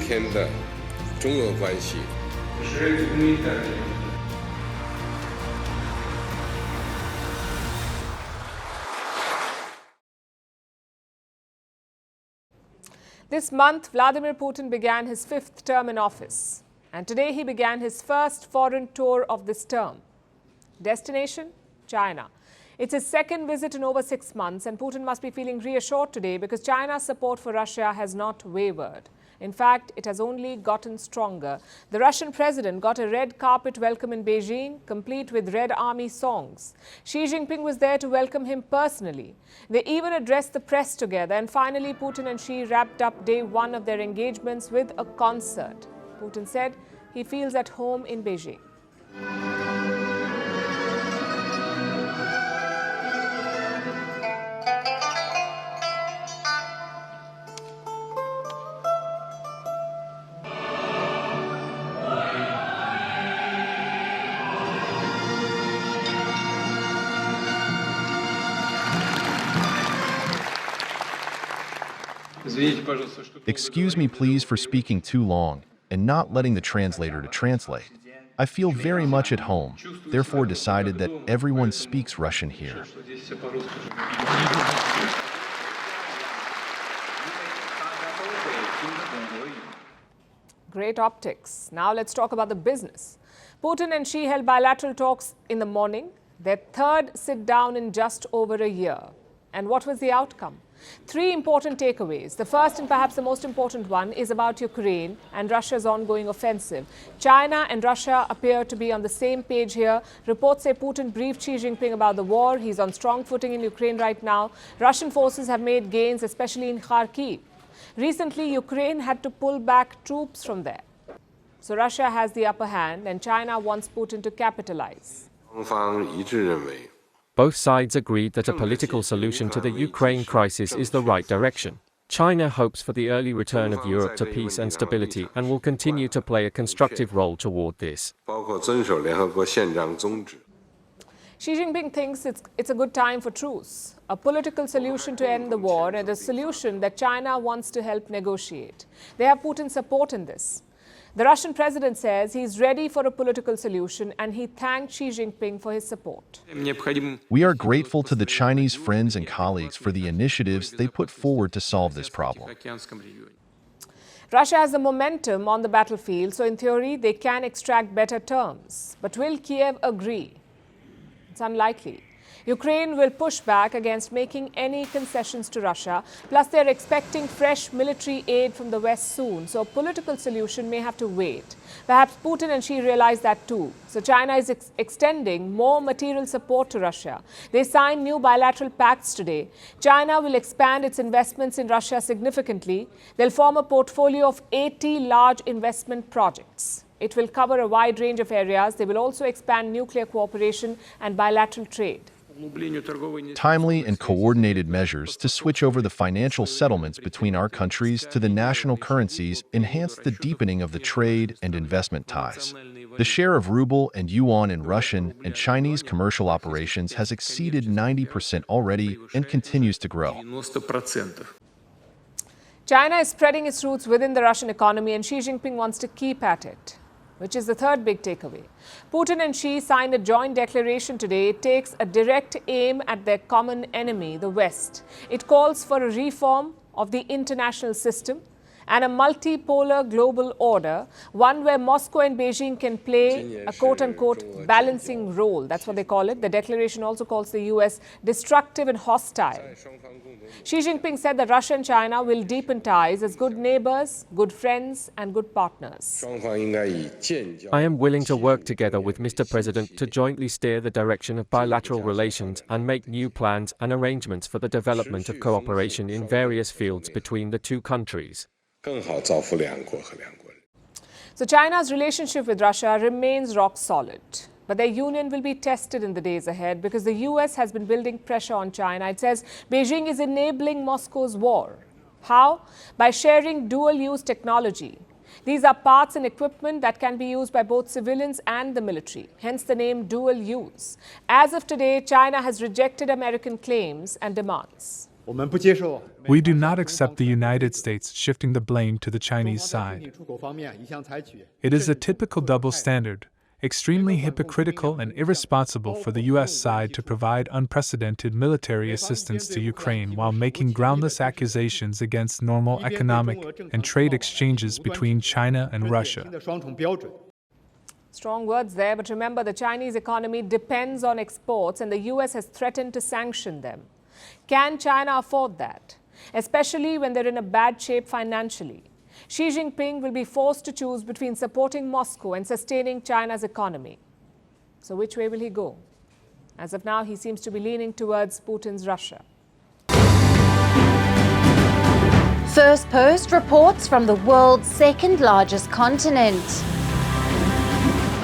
天的中俄关系。This month, Vladimir Putin began his 5th term in office. And today he began his first foreign tour of this term. Destination? China. It's his second visit in over 6 months, and Putin must be feeling reassured today because China's support for Russia has not wavered. In fact, it has only gotten stronger. The Russian president got a red carpet welcome in Beijing, complete with Red Army songs. Xi Jinping was there to welcome him personally. They even addressed the press together, and finally Putin and Xi wrapped up day 1 of their engagements with a concert. Putin said he feels at home in Beijing. Excuse me, please, for speaking too long and not letting the translator to translate. I feel very much at home, therefore decided that everyone speaks Russian here. Great optics. Now let's talk about the business. Putin and Xi held bilateral talks in the morning, their third sit-down in just over a year. And what was the outcome? 3 important takeaways. The first and perhaps the most important one is about Ukraine and Russia's ongoing offensive. China and Russia appear to be on the same page here. Reports say Putin briefed Xi Jinping about the war. He's on strong footing in Ukraine right now. Russian forces have made gains, especially in Kyiv. Recently, Ukraine had to pull back troops from there. So Russia has the upper hand and China wants Putin to capitalize. Both sides agreed that a political solution to the Ukraine crisis is the right direction. China hopes for the early return of Europe to peace and stability and will continue to play a constructive role toward this. Xi Jinping thinks it's a good time for truce, a political solution to end the war and a solution that China wants to help negotiate. They have Putin's support in this. The Russian president says he's ready for a political solution and he thanked Xi Jinping for his support. We are grateful to the Chinese friends and colleagues for the initiatives they put forward to solve this problem. Russia has the momentum on the battlefield, so in theory they can extract better terms. But will Kyiv agree? It's unlikely. Ukraine will push back against making any concessions to Russia. Plus, they're expecting fresh military aid from the West soon, so a political solution may have to wait. Perhaps Putin and Xi realize that too. So China is extending more material support to Russia. They signed new bilateral pacts today. China will expand its investments in Russia significantly. They'll form a portfolio of 80 large investment projects. It will cover a wide range of areas. They will also expand nuclear cooperation and bilateral trade. Timely and coordinated measures to switch over the financial settlements between our countries to the national currencies enhance the deepening of the trade and investment ties. The share of ruble and yuan in Russian and Chinese commercial operations has exceeded 90% already and continues to grow. China is spreading its roots within the Russian economy and Xi Jinping wants to keep at it, which is the third big takeaway. Putin and Xi signed a joint declaration today. It takes a direct aim at their common enemy, the West. It calls for a reform of the international system and a multipolar global order, one where Moscow and Beijing can play a quote-unquote balancing role. That's what they call it. The declaration also calls the US destructive and hostile. Xi Jinping said that Russia and China will deepen ties as good neighbors, good friends and good partners. I am willing to work together with Mr. President to jointly steer the direction of bilateral relations and make new plans and arrangements for the development of cooperation in various fields between the two countries. So China's relationship with Russia remains rock solid. But their union will be tested in the days ahead because the US has been building pressure on China. It says Beijing is enabling Moscow's war. How? By sharing dual-use technology. These are parts and equipment that can be used by both civilians and the military, hence the name dual use. As of today, China has rejected American claims and demands. We do not accept the United States shifting the blame to the Chinese side. It is a typical double standard, extremely hypocritical and irresponsible for the U.S. side to provide unprecedented military assistance to Ukraine while making groundless accusations against normal economic and trade exchanges between China and Russia. Strong words there, but remember, the Chinese economy depends on exports and the US has threatened to sanction them. Can China afford that? Especially when they're in a bad shape financially. Xi Jinping will be forced to choose between supporting Moscow and sustaining China's economy. So which way will he go? As of now, he seems to be leaning towards Putin's Russia. Firstpost reports from the world's second largest continent.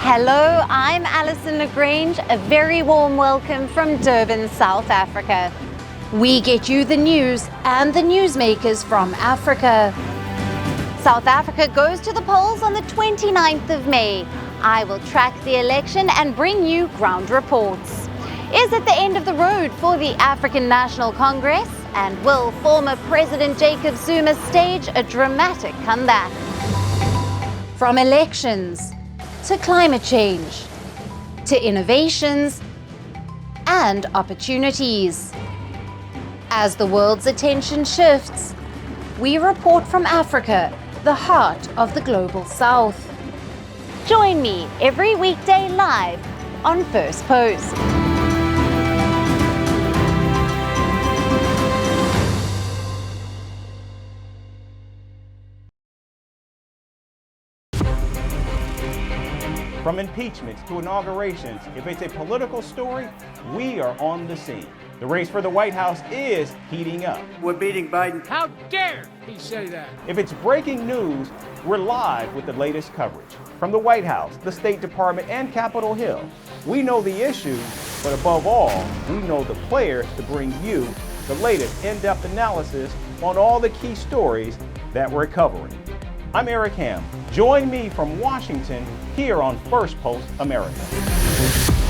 Hello, I'm Alison Lagrange. A very warm welcome from Durban, South Africa. We get you the news and the newsmakers from Africa. South Africa goes to the polls on the 29th of May. I will track the election and bring you ground reports. Is it the end of the road for the African National Congress? And will former President Jacob Zuma stage a dramatic comeback? From elections to climate change to innovations and opportunities. As the world's attention shifts, we report from Africa, the heart of the global South. Join me every weekday live on Firstpost. From impeachments to inaugurations, if it's a political story, we are on the scene. The race for the White House is heating up. We're beating Biden. How dare he say that? If it's breaking news, we're live with the latest coverage. From the White House, the State Department, and Capitol Hill, we know the issues, but above all, we know the players to bring you the latest in-depth analysis on all the key stories that we're covering. I'm Eric Ham. Join me from Washington here on Firstpost America.